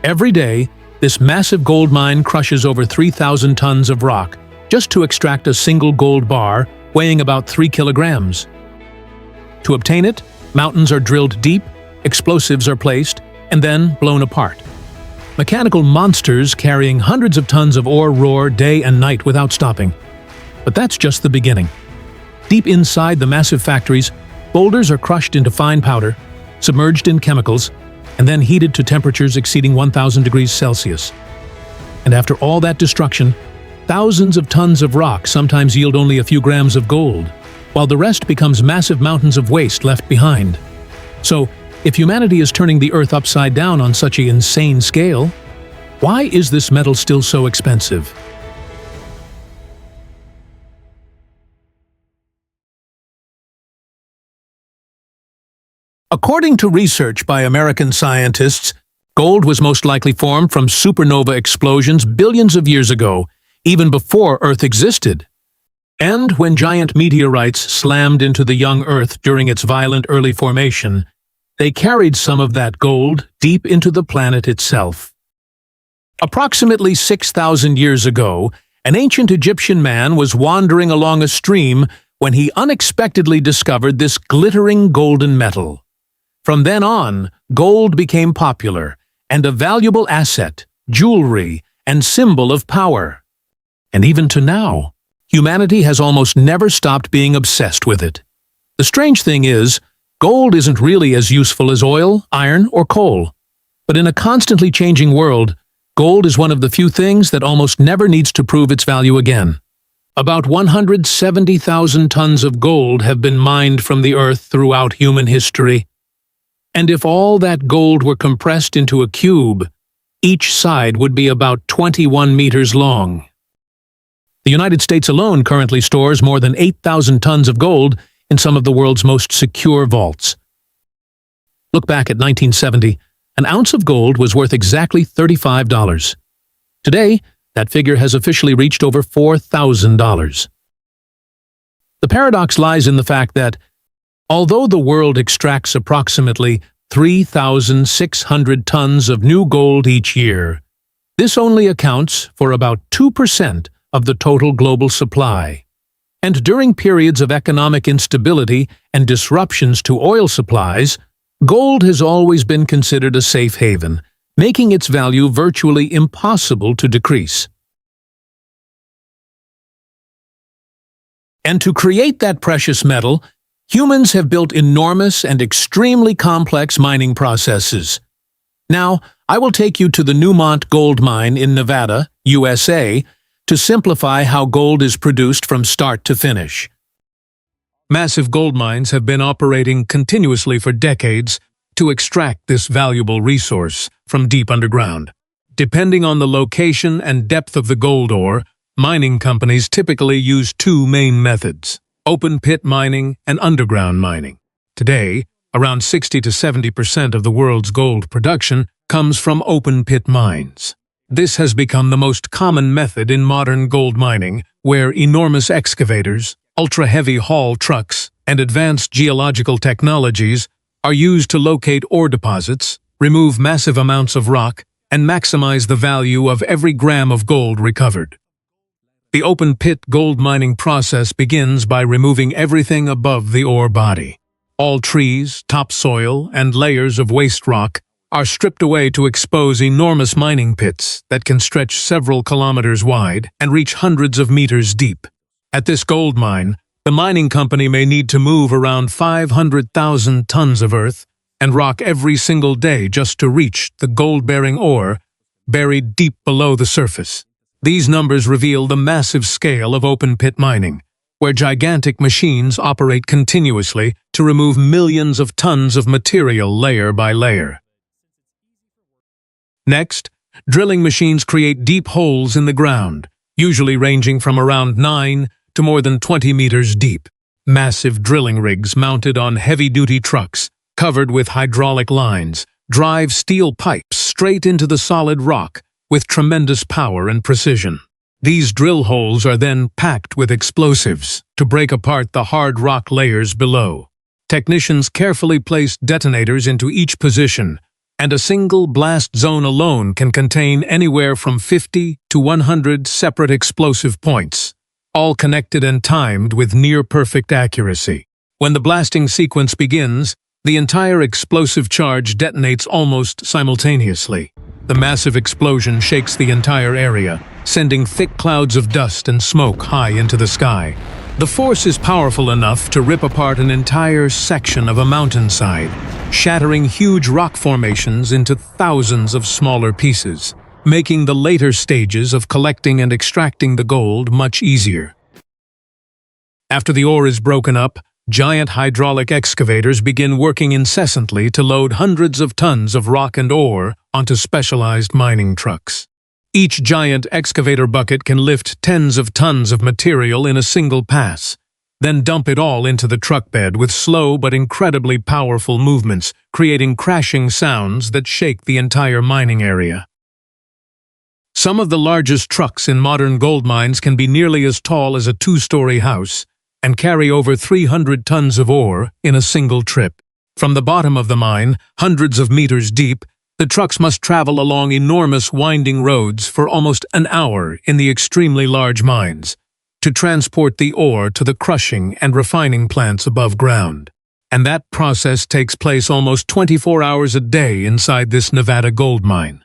Every day, this massive gold mine crushes over 3,000 tons of rock just to extract a single gold bar weighing about 3 kilograms. To obtain it, mountains are drilled deep, explosives are placed, and then blown apart. Mechanical monsters carrying hundreds of tons of ore roar day and night without stopping. But that's just the beginning. Deep inside the massive factories, boulders are crushed into fine powder, submerged in chemicals, and then heated to temperatures exceeding 1,000 degrees Celsius. And after all that destruction, thousands of tons of rock sometimes yield only a few grams of gold, while the rest becomes massive mountains of waste left behind. So, if humanity is turning the Earth upside down on such an insane scale, why is this metal still so expensive? According to research by American scientists, gold was most likely formed from supernova explosions billions of years ago, even before Earth existed. And when giant meteorites slammed into the young Earth during its violent early formation, they carried some of that gold deep into the planet itself. Approximately 6,000 years ago, an ancient Egyptian man was wandering along a stream when he unexpectedly discovered this glittering golden metal. From then on, gold became popular and a valuable asset, jewelry, and symbol of power. And even to now, humanity has almost never stopped being obsessed with it. The strange thing is, gold isn't really as useful as oil, iron, or coal. But in a constantly changing world, gold is one of the few things that almost never needs to prove its value again. About 170,000 tons of gold have been mined from the Earth throughout human history. And if all that gold were compressed into a cube, each side would be about 21 meters long. The United States alone currently stores more than 8,000 tons of gold in some of the world's most secure vaults. Look back at 1970, an ounce of gold was worth exactly $35. Today, that figure has officially reached over $4,000. The paradox lies in the fact that, although the world extracts approximately 3,600 tons of new gold each year, this only accounts for about 2% of the total global supply. And during periods of economic instability and disruptions to oil supplies, gold has always been considered a safe haven, making its value virtually impossible to decrease. And to create that precious metal, humans have built enormous and extremely complex mining processes. Now, I will take you to the Newmont gold mine in Nevada, USA, to simplify how gold is produced from start to finish. Massive gold mines have been operating continuously for decades to extract this valuable resource from deep underground. Depending on the location and depth of the gold ore, mining companies typically use two main methods: open-pit mining and underground mining. Today, around 60 to 70% of the world's gold production comes from open-pit mines. This has become the most common method in modern gold mining, where enormous excavators, ultra-heavy haul trucks, and advanced geological technologies are used to locate ore deposits, remove massive amounts of rock, and maximize the value of every gram of gold recovered. The open-pit gold mining process begins by removing everything above the ore body. All trees, topsoil, and layers of waste rock are stripped away to expose enormous mining pits that can stretch several kilometers wide and reach hundreds of meters deep. At this gold mine, the mining company may need to move around 500,000 tons of earth and rock every single day just to reach the gold-bearing ore buried deep below the surface. These numbers reveal the massive scale of open-pit mining, where gigantic machines operate continuously to remove millions of tons of material layer by layer. Next, drilling machines create deep holes in the ground, usually ranging from around 9 to more than 20 meters deep. Massive drilling rigs mounted on heavy-duty trucks, covered with hydraulic lines, drive steel pipes straight into the solid rock with tremendous power and precision. These drill holes are then packed with explosives to break apart the hard rock layers below. Technicians carefully place detonators into each position, and a single blast zone alone can contain anywhere from 50 to 100 separate explosive points, all connected and timed with near-perfect accuracy. When the blasting sequence begins, the entire explosive charge detonates almost simultaneously. The massive explosion shakes the entire area, sending thick clouds of dust and smoke high into the sky. The force is powerful enough to rip apart an entire section of a mountainside, shattering huge rock formations into thousands of smaller pieces, making the later stages of collecting and extracting the gold much easier. After the ore is broken up, giant hydraulic excavators begin working incessantly to load hundreds of tons of rock and ore onto specialized mining trucks. Each giant excavator bucket can lift tens of tons of material in a single pass, then dump it all into the truck bed with slow but incredibly powerful movements, creating crashing sounds that shake the entire mining area. Some of the largest trucks in modern gold mines can be nearly as tall as a two-story house and carry over 300 tons of ore in a single trip. From the bottom of the mine, hundreds of meters deep, the trucks must travel along enormous winding roads for almost an hour in the extremely large mines to transport the ore to the crushing and refining plants above ground. And that process takes place almost 24 hours a day inside this Nevada gold mine.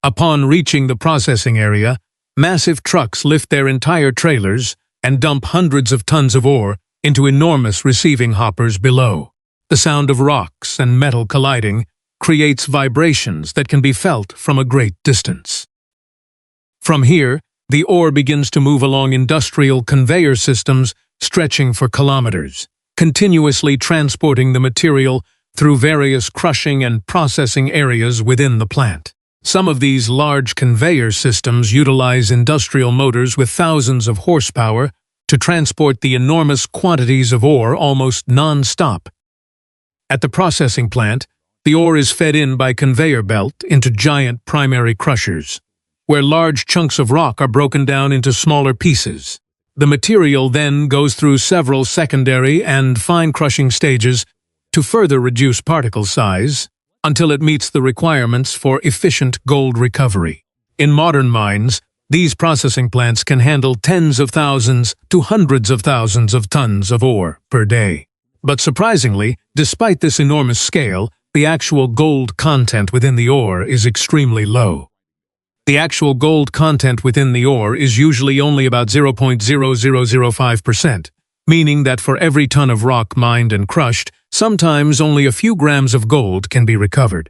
Upon reaching the processing area, massive trucks lift their entire trailers and dump hundreds of tons of ore into enormous receiving hoppers below. The sound of rocks and metal colliding creates vibrations that can be felt from a great distance. From here, the ore begins to move along industrial conveyor systems stretching for kilometers, continuously transporting the material through various crushing and processing areas within the plant. Some of these large conveyor systems utilize industrial motors with thousands of horsepower to transport the enormous quantities of ore almost non-stop. At the processing plant, the ore is fed in by conveyor belt into giant primary crushers, where large chunks of rock are broken down into smaller pieces. The material then goes through several secondary and fine crushing stages to further reduce particle size until it meets the requirements for efficient gold recovery. In modern mines, these processing plants can handle tens of thousands to hundreds of thousands of tons of ore per day. But surprisingly, despite this enormous scale, the actual gold content within the ore is extremely low. The actual gold content within the ore is usually only about 0.0005%, meaning that for every ton of rock mined and crushed, sometimes only a few grams of gold can be recovered.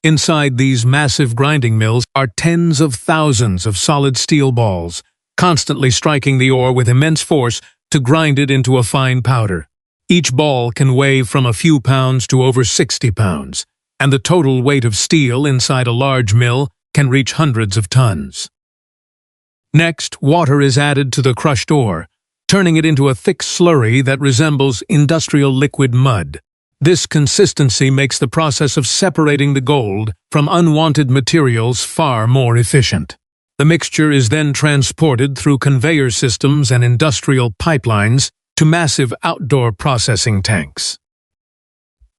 Inside these massive grinding mills are tens of thousands of solid steel balls, constantly striking the ore with immense force to grind it into a fine powder. Each ball can weigh from a few pounds to over 60 pounds, and the total weight of steel inside a large mill can reach hundreds of tons. Next, water is added to the crushed ore, turning it into a thick slurry that resembles industrial liquid mud. This consistency makes the process of separating the gold from unwanted materials far more efficient. The mixture is then transported through conveyor systems and industrial pipelines to massive outdoor processing tanks.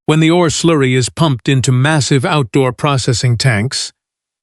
When the ore slurry is pumped into massive outdoor processing tanks,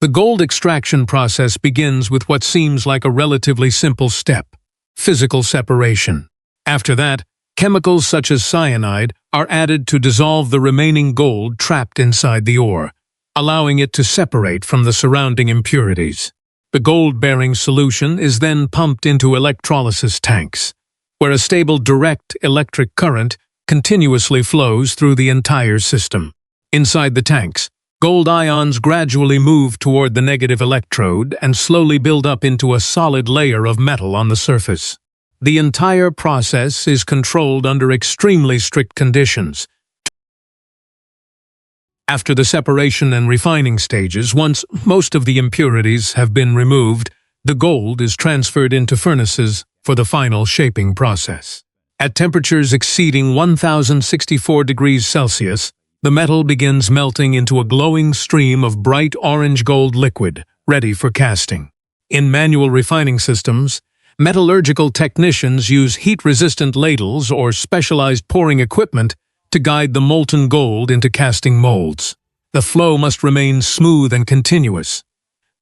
the gold extraction process begins with what seems like a relatively simple step: physical separation. After that, chemicals such as cyanide are added to dissolve the remaining gold trapped inside the ore, allowing it to separate from the surrounding impurities. The gold-bearing solution is then pumped into electrolysis tanks, where a stable direct electric current continuously flows through the entire system. Inside the tanks, gold ions gradually move toward the negative electrode and slowly build up into a solid layer of metal on the surface. The entire process is controlled under extremely strict conditions. After the separation and refining stages, once most of the impurities have been removed, the gold is transferred into furnaces for the final shaping process. At temperatures exceeding 1064 degrees Celsius, the metal begins melting into a glowing stream of bright orange gold liquid, ready for casting. In manual refining systems, metallurgical technicians use heat-resistant ladles or specialized pouring equipment to guide the molten gold into casting molds. The flow must remain smooth and continuous,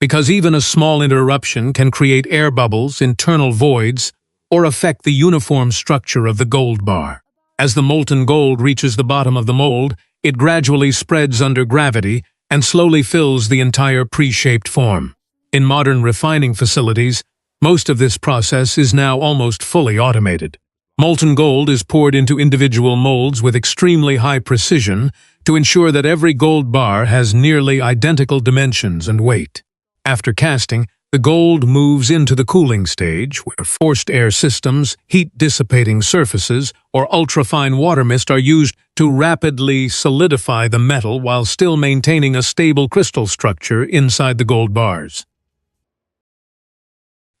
because even a small interruption can create air bubbles, internal voids, or affect the uniform structure of the gold bar. As the molten gold reaches the bottom of the mold, it gradually spreads under gravity and slowly fills the entire pre-shaped form. In modern refining facilities, most of this process is now almost fully automated. Molten gold is poured into individual molds with extremely high precision to ensure that every gold bar has nearly identical dimensions and weight. After casting, the gold moves into the cooling stage, where forced air systems, heat-dissipating surfaces, or ultrafine water mist are used to rapidly solidify the metal while still maintaining a stable crystal structure inside the gold bars.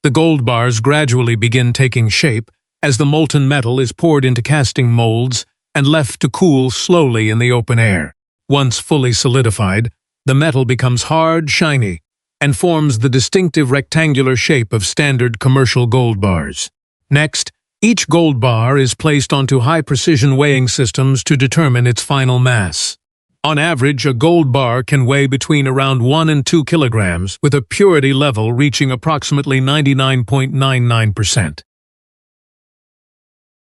The gold bars gradually begin taking shape as the molten metal is poured into casting molds and left to cool slowly in the open air. Once fully solidified, the metal becomes hard, shiny, and forms the distinctive rectangular shape of standard commercial gold bars. Next, each gold bar is placed onto high-precision weighing systems to determine its final mass. On average, a gold bar can weigh between around 1 and 2 kilograms, with a purity level reaching approximately 99.99%.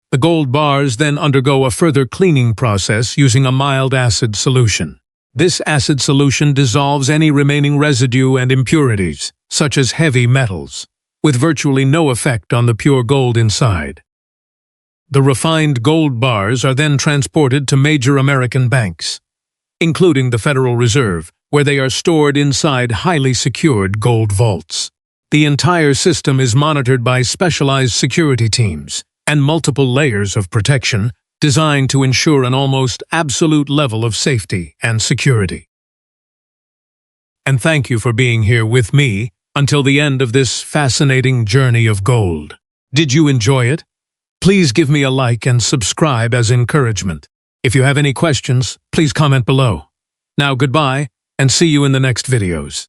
The gold bars then undergo a further cleaning process using a mild acid solution. This acid solution dissolves any remaining residue and impurities, such as heavy metals, with virtually no effect on the pure gold inside. The refined gold bars are then transported to major American banks, including the Federal Reserve, where they are stored inside highly secured gold vaults. The entire system is monitored by specialized security teams and multiple layers of protection designed to ensure an almost absolute level of safety and security. And thank you for being here with me until the end of this fascinating journey of gold. Did you enjoy it? Please give me a like and subscribe as encouragement. If you have any questions, please comment below. Now goodbye, and see you in the next videos.